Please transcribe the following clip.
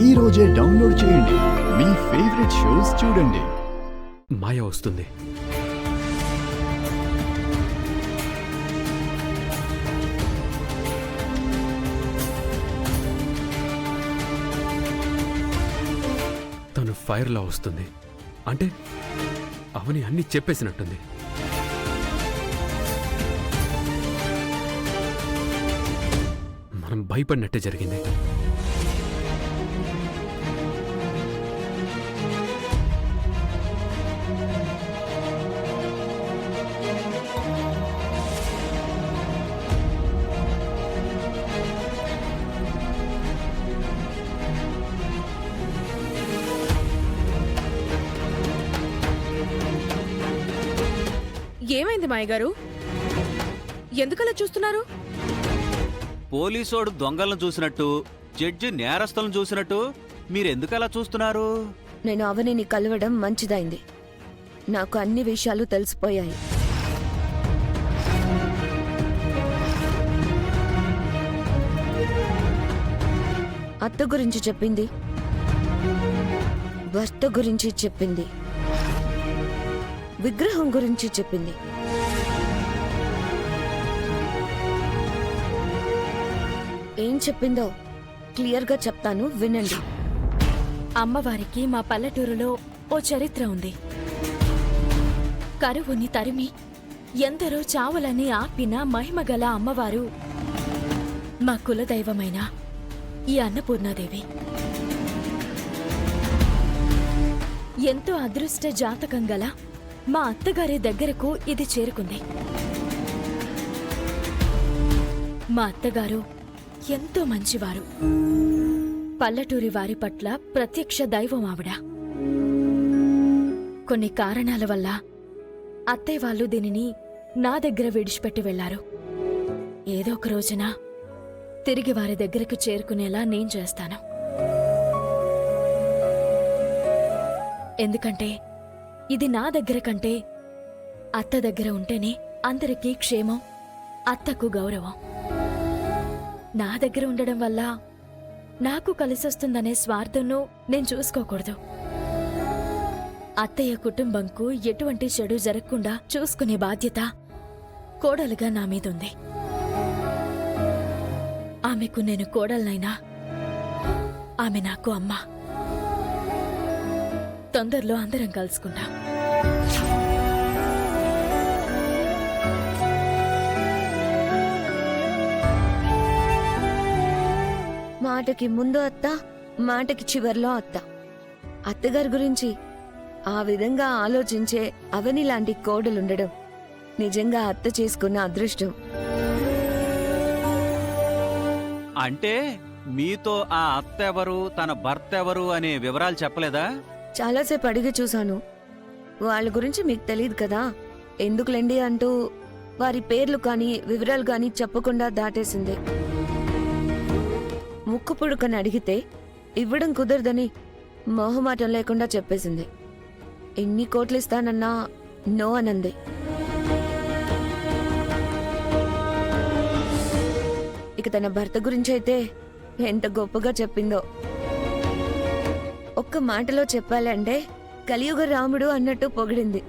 ఈ రోజే డౌన్లోడ్ చేయండి. మీ ఫేవరెట్ షోస్ చూడండి. మాయ వస్తుంది. తను ఫైర్లా వస్తుంది. అంటే అవని అన్ని చెప్పేసినట్టుంది. మనం భయపడినట్టే జరిగింది. ఏమైంది మాయగారు? ఎందుకలా చూస్తున్నారు? పోలీసోడు దొంగలను చూసినట్టు, జడ్జి నేరస్తులను చూసినట్టు మీరెందుకలా చూస్తున్నారు? నేను అవనిని కలవడం మంచిదైంది. నాకు అన్ని విషయాలు తెలిసిపోయాయి. అత్త గురించి చెప్పింది, భర్త గురించి చెప్పింది, విగ్రహం గురించి చెప్పింది. ఏం చెప్పిందో క్లియర్గా చెప్తాను, వినండి. అమ్మవారికి మా పల్లెటూరులో ఓ చరిత్ర ఉంది. కరువుని తరిమి ఎందరో చావులని ఆపిన మహిమగల అమ్మవారు మా కులదైవమైన ఈ అన్నపూర్ణాదేవి. ఎంతో అదృష్ట జాతకం గల మా అత్తగారి దగ్గరకు ఇది చేరుకుంది. మా అత్తగారు ఎంతో మంచివారు. పల్లెటూరి వారి పట్ల ప్రత్యక్ష దైవం ఆవిడ. కొన్ని కారణాల వల్ల అత్తయ్య వాళ్ళు దీనిని నా దగ్గర విడిచిపెట్టి వెళ్లారు. ఏదో ఒక రోజున తిరిగి వారి దగ్గరకు చేరుకునేలా నేను చేస్తాను. ఎందుకంటే ఇది నా దగ్గర కంటే అత్త దగ్గర ఉంటేనే అందరికీ క్షేమం, అత్తకు గౌరవం. నా దగ్గర ఉండడం వల్ల నాకు కలిసొస్తుందనే స్వార్థంను నేను చూసుకోకూడదు. అత్తయ్య కుటుంబంకు ఎటువంటి చెడు జరగకుండా చూసుకునే బాధ్యత కోడలుగా నా మీదుంది. ఆమెకు నేను కోడలనైనా ఆమె నాకు అమ్మ. తొందరలో అందరం కలుసుకుంటాం. మాటకి ముందు అత్త, మాటకి చివర్లో అత్త. అత్తగారి గురించి ఆ విధంగా ఆలోచించే అవని లాంటి కోడలుండడం నిజంగా అత్త చేసుకున్న అదృష్టం. అంటే మీతో ఆ అత్త ఎవరు, తన భర్త ఎవరు అనే వివరాలు చెప్పలేదా? చాలాసేపు అడిగి చూశాను. వాళ్ళ గురించి మీకు తెలియదు కదా, ఎందుకులేండి అంటూ వారి పేర్లు కానీ వివరాలు కానీ చెప్పకుండా దాటేసింది. ముక్కు పుడుకని అడిగితే ఇవ్వడం కుదరదని మొహమాటం లేకుండా చెప్పేసింది. ఎన్ని కోట్లు ఇస్తానన్నా నో అనంది. ఇక తన భర్త గురించి అయితే ఎంత గొప్పగా చెప్పిందో. ఒక్క మాటలో చెప్పాలంటే కలియుగ రాముడు అన్నట్టు పొగిడింది.